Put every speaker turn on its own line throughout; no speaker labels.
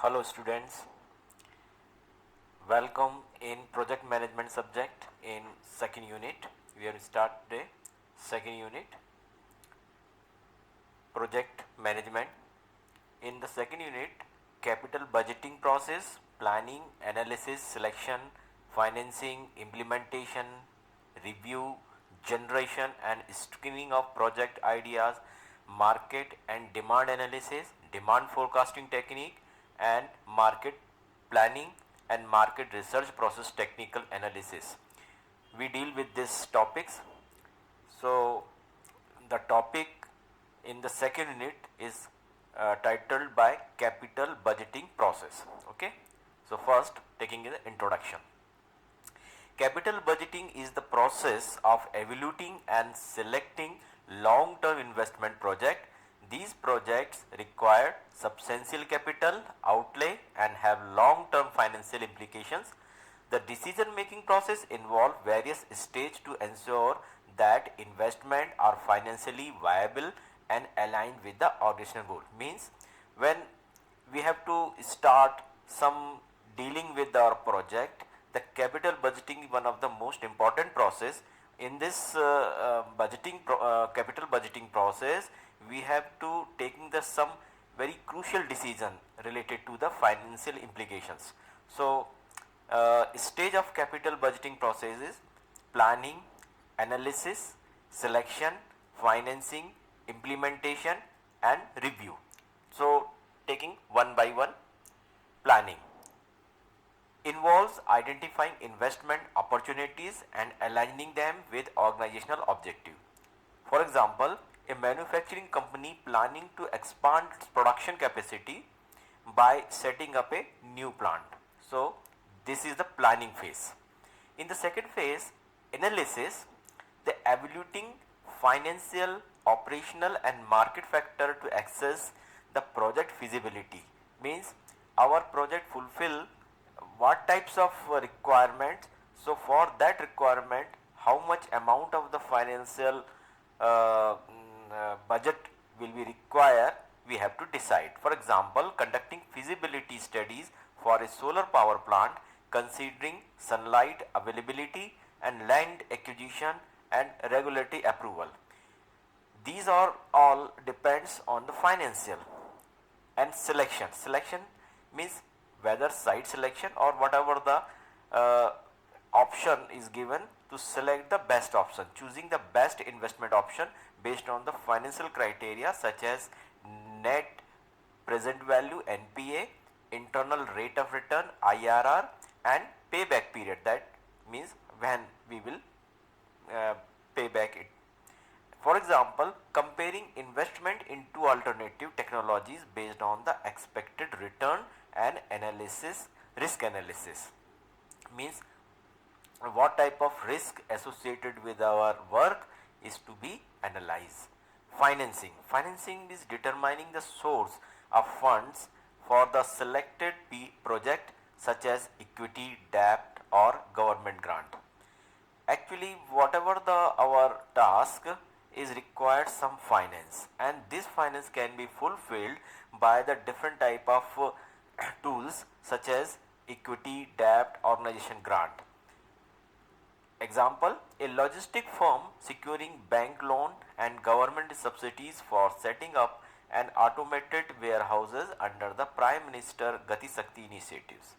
Hello students, welcome in project management subject in second unit. We will start today second unit project management. In the second unit, capital budgeting process, planning, analysis, selection, financing, implementation, review, generation and screening of project ideas, market and demand analysis, demand forecasting technique and market planning and market research process technical analysis. We deal with these topics. So the topic in the second unit is titled by capital budgeting process. Okay, so first taking the introduction. Capital budgeting is the process of evaluating and selecting long-term investment project. These projects require substantial capital outlay and have long-term financial implications. The decision-making process involves various stages to ensure that investment are financially viable and aligned with the organizational goal. Means when we have to start some dealing with our project, the capital budgeting is one of the most important process. In this capital budgeting process, we have to taking the some very crucial decision related to the financial implications. So stage of capital budgeting process is planning, analysis, selection, financing, implementation and review. So taking one by one. Planning involves identifying investment opportunities and aligning them with organizational objective. For example, a manufacturing company planning to expand its production capacity by setting up a new plant. So this is the planning phase. In the second phase, analysis, the evaluating financial, operational and market factor to assess the project feasibility. Means our project fulfill what types of requirements. So for that requirement, how much amount of the financial budget will be required, we have to decide. For example, conducting feasibility studies for a solar power plant, considering sunlight availability and land acquisition and regulatory approval. These are all depends on the financial. And selection. Selection means whether site selection or whatever the option is given to select the best option, choosing the best investment option based on the financial criteria such as net present value NPA, internal rate of return IRR and payback period, that means when we will pay back it. For example, comparing investment in two alternative technologies based on the expected return and analysis, risk analysis means what type of risk associated with our work is to be analyzed. Financing. Financing is determining the source of funds for the selected project such as equity, debt or government grant. Actually, whatever our task is required some finance, and this finance can be fulfilled by the different type of tools such as equity, debt, organization grant. Example, a logistic firm securing bank loan and government subsidies for setting up an automated warehouses under the Prime Minister Gati Shakti initiatives.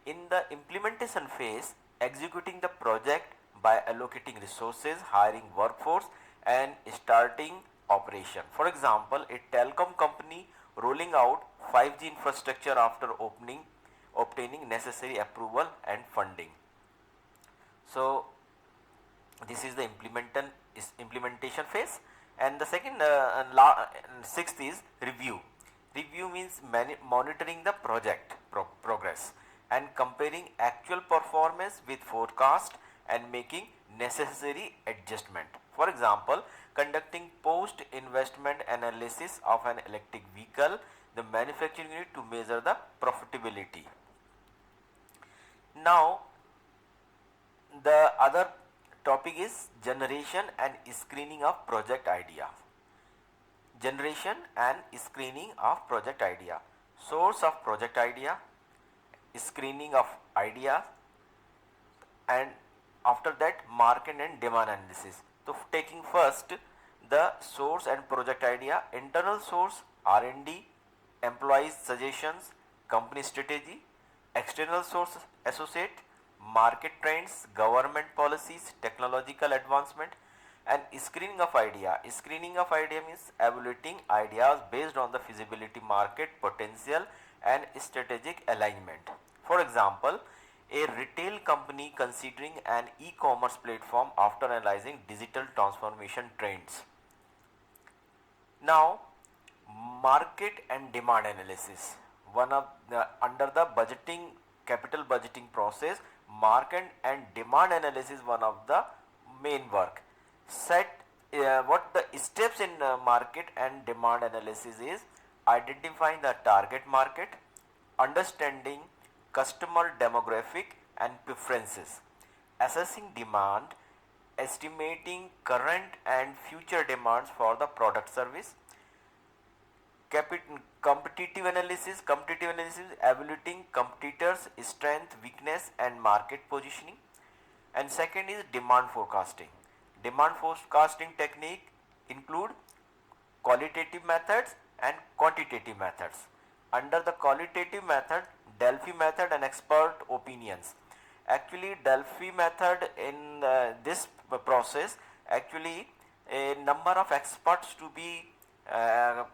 In the implementation phase, executing the project by allocating resources, hiring workforce and starting operation. For example, a telecom company rolling out 5G infrastructure after obtaining necessary approval and funding. So this is the implementation phase. And the second sixth is review. Review means monitoring the project progress and comparing actual performance with forecast and making necessary adjustment. For example, conducting post investment analysis of an electric vehicle, the manufacturing unit to measure the profitability. Now the other topic is generation and screening of project idea. Generation and screening of project idea. source of project idea, screening of ideas, and after that market and demand analysis. So taking first the source and project idea, internal source R&D, employees suggestions, company strategy, external source associate, market trends, government policies, technological advancement, and screening of idea. Screening of idea means evaluating ideas based on the feasibility, market potential, and strategic alignment. For example, a retail company considering an e-commerce platform after analyzing digital transformation trends. Now, market and demand analysis. One of the under the budgeting capital budgeting process, market and demand analysis one of the main work. Set what the steps in market and demand analysis is: identifying the target market, understanding customer demographic and preferences, assessing demand, estimating current and future demands for the product service, competitive analysis evaluating competitors strength, weakness and market positioning. And second is demand forecasting. Demand forecasting technique include qualitative methods and quantitative methods. Under the qualitative method, Delphi method and expert opinions. Actually, Delphi method in this process, actually a number of experts to be uh,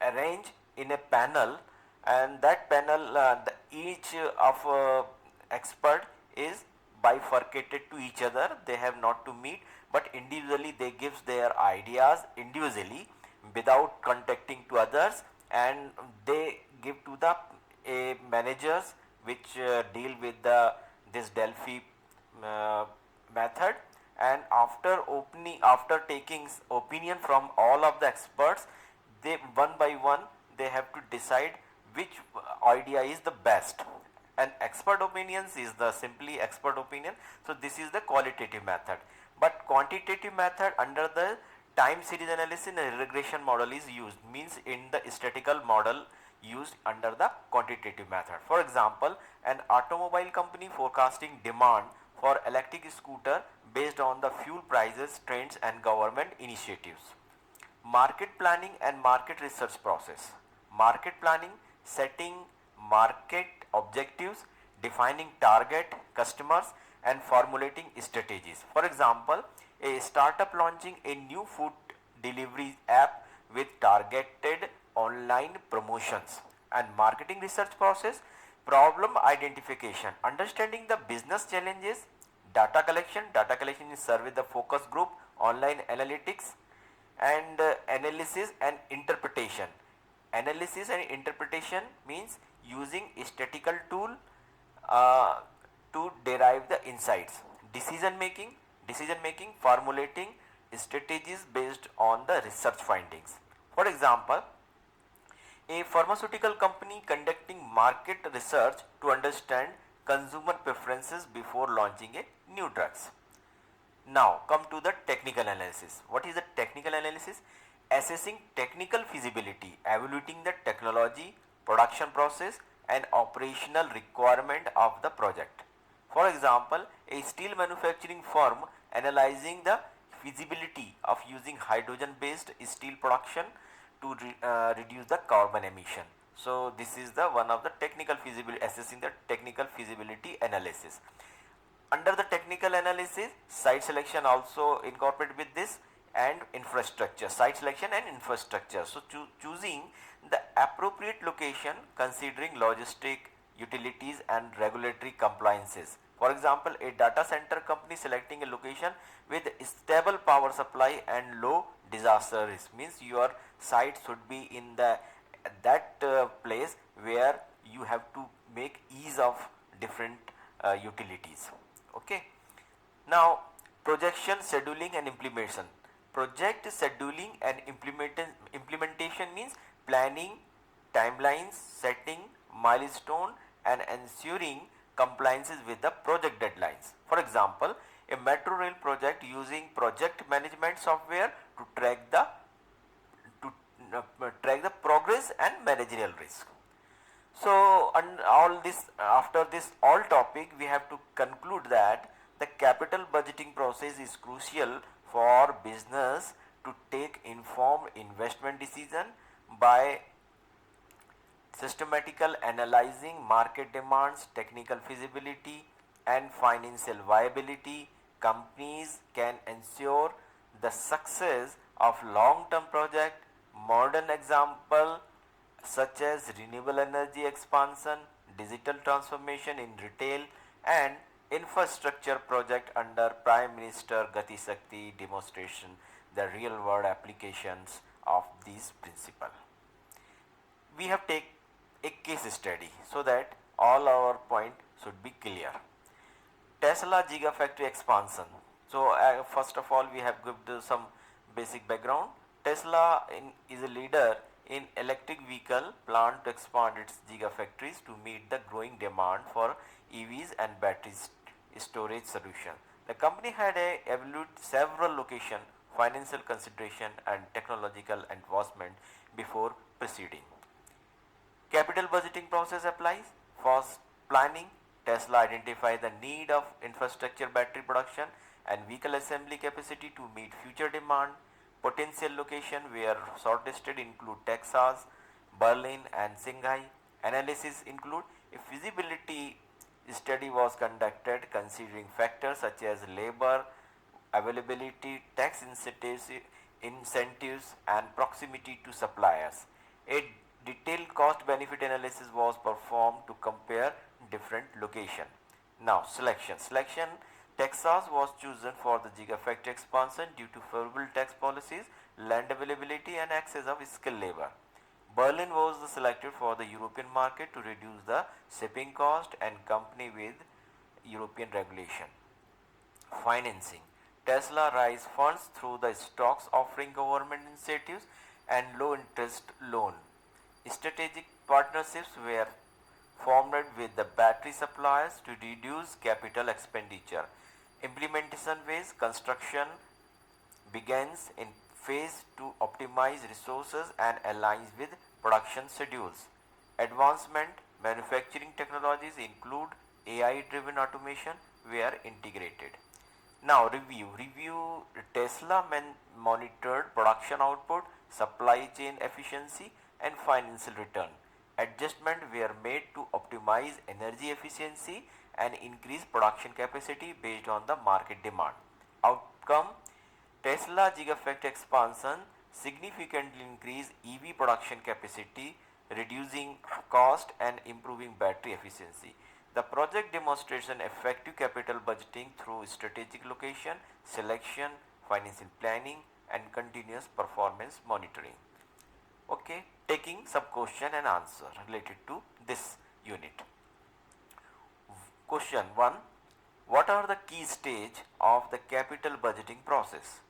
arranged in a panel, and that panel each of expert is bifurcated to each other. They have not to meet, but individually they gives their ideas individually without contacting to others, and they give to the managers which deal with the this Delphi uh, method. And after taking opinion from all of the experts, they one by one they have to decide which idea is the best. And expert opinions is the simply expert opinion. So this is the qualitative method. But quantitative method under the time series analysis and regression model is used, means in the statistical model used under the quantitative method. For example, an automobile company forecasting demand for electric scooter based on the fuel prices, trends and government initiatives. Market planning and market research process. Market planning, setting market objectives, defining target customers and formulating strategies. For example, a startup launching a new food delivery app with targeted online promotions. And marketing research process, problem identification, understanding the business challenges, data collection is survey the focus group, online analytics, and analysis and interpretation. Analysis and interpretation means using statistical tool uh, to derive the insights. Decision making, formulating strategies based on the research findings. For example, a pharmaceutical company conducting market research to understand consumer preferences before launching a new drugs. Now come to the technical analysis. What is the technical analysis? Assessing technical feasibility, evaluating the technology, production process and operational requirement of the project. For example, a steel manufacturing firm analyzing the feasibility of using hydrogen based steel production to reduce the carbon emission. So this is the one of the technical feasibility, assessing the technical feasibility analysis. Under the technical analysis, site selection also incorporated with this, and infrastructure, site selection and infrastructure. So choosing the appropriate location considering logistic, utilities and regulatory compliances. For example, a data center company selecting a location with stable power supply and low disaster risk, means your site should be in that place where you have to make ease of different utilities. Okay. Now, projection, scheduling and implementation. Project scheduling and implementation means planning, timelines, setting milestone and ensuring compliances with the project deadlines. For example, a metro rail project using project management software to track the progress and managerial risk. So, and all this, after this all topic, we have to conclude that the capital budgeting process is crucial for business to take informed investment decision by systematical analyzing market demands, technical feasibility, and financial viability. Companies can ensure the success of long-term project. Modern example such as renewable energy expansion, digital transformation in retail, and infrastructure project under Prime Minister Gati Shakti demonstration the real world applications of these principles. We have take a case study so that all our point should be clear. Tesla Gigafactory expansion. So first of all we have given some basic background. Tesla is a leader in electric vehicle plan to expand its gigafactories to meet the growing demand for EVs and battery storage solution. The company had evaluated several location, financial consideration and technological advancement before proceeding. Capital budgeting process applies. First, planning. Tesla identified the need of infrastructure, battery production, and vehicle assembly capacity to meet future demand. Potential location were shortlisted include Texas, Berlin, and Shanghai. Analysis include a feasibility study was conducted considering factors such as labor availability, tax incentives, and proximity to suppliers. A detailed cost benefit analysis was performed to compare different locations. Now, selection. Texas was chosen for the gigafactory expansion due to favorable tax policies, land availability, and access of skilled labor. Berlin was selected for the European market to reduce the shipping cost and comply with European regulation. Financing. Tesla raised funds through the stocks offering government incentives and low interest loan. Strategic partnerships were formed with the battery suppliers to reduce capital expenditure. Implementation phase. Construction begins in phase to optimize resources and aligns with production schedules. Advancement. Manufacturing technologies include AI driven automation were integrated. Now review. Tesla monitored production output, supply chain efficiency, and financial return. Adjustments were made to optimize energy efficiency and increase production capacity based on the market demand. Outcome. Tesla Gigafactory expansion significantly increased EV production capacity, reducing cost and improving battery efficiency. The project demonstrates an effective capital budgeting through strategic location, selection, financial planning, and continuous performance monitoring. Okay, taking some question and answer related to this unit. Question 1. What are the key stage of the capital budgeting process?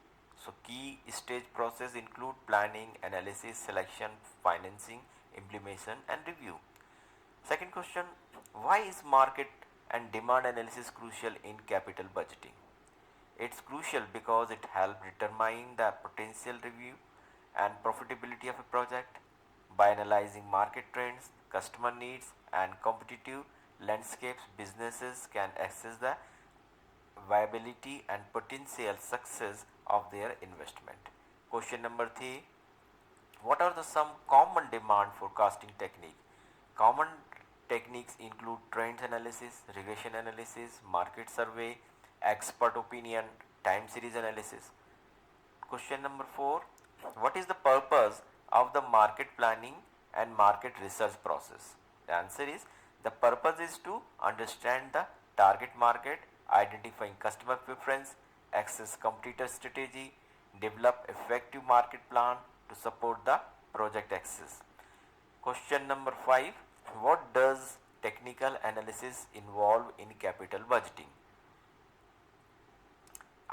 So key stage process include planning, analysis, selection, financing, implementation and review. Second question, why is market and demand analysis crucial in capital budgeting? It's crucial because it helps determine the potential review and profitability of a project. By analyzing market trends, customer needs and competitive landscapes, businesses can assess the viability and potential success of their investment. Question number 3. What are the some common demand forecasting technique? Common techniques include trends analysis, regression analysis, market survey, expert opinion, time series analysis. Question number 4. What is the purpose of the market planning and market research process? The answer is the purpose is to understand the target market, identifying customer preference, access competitor strategy, develop effective market plan to support the project access. Question number 5. What does technical analysis involve in capital budgeting?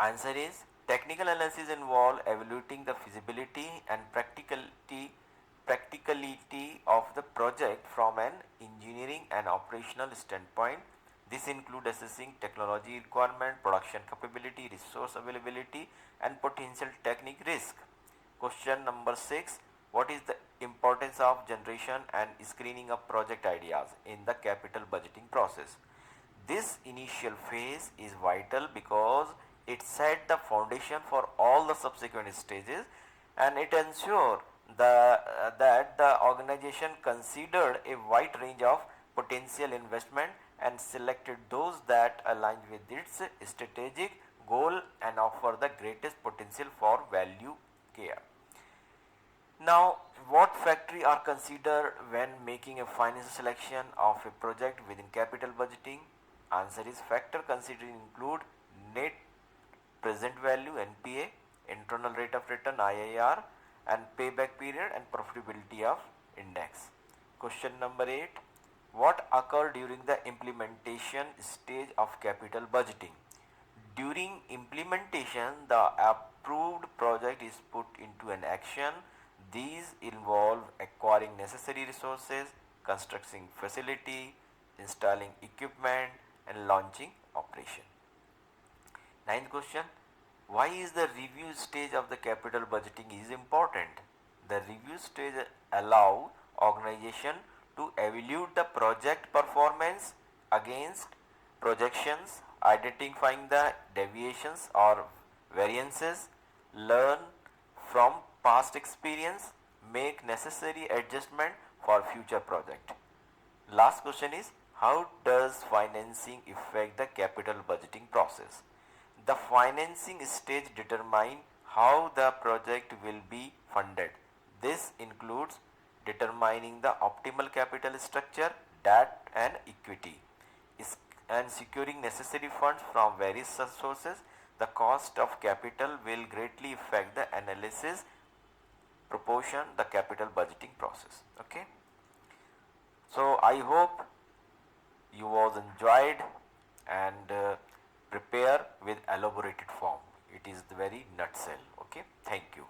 Answer is technical analysis involve evaluating the feasibility and practicality of the project from an engineering and operational standpoint. This includes assessing technology requirement, production capability, resource availability and potential technique risk. Question number 6. What is the importance of generation and screening of project ideas in the capital budgeting process? This initial phase is vital because it set the foundation for all the subsequent stages, and it ensures that the organization considered a wide range of potential investment and selected those that align with its strategic goal and offer the greatest potential for value care. Now, what factors are considered when making a financial selection of a project within capital budgeting? Answer is factor considered include net present value NPA, internal rate of return IRR, and payback period and profitability of index. Question number 8. What occurred during the implementation stage of capital budgeting? During implementation, the approved project is put into an action. These involve acquiring necessary resources, constructing facility, installing equipment, and launching operation. Ninth question. Why is the review stage of the capital budgeting is important? The review stage allow organization to evaluate the project performance against projections, identifying the deviations or variances, learn from past experience, make necessary adjustment for future project. Last question is, how does financing affect the capital budgeting process? The financing stage determines how the project will be funded. This includes determining the optimal capital structure, debt and equity, and securing necessary funds from various sources. The cost of capital will greatly affect the analysis proportion the capital budgeting process. Okay. So I hope you was enjoyed and prepare with elaborated form. It is the very nutshell. Okay. Thank you.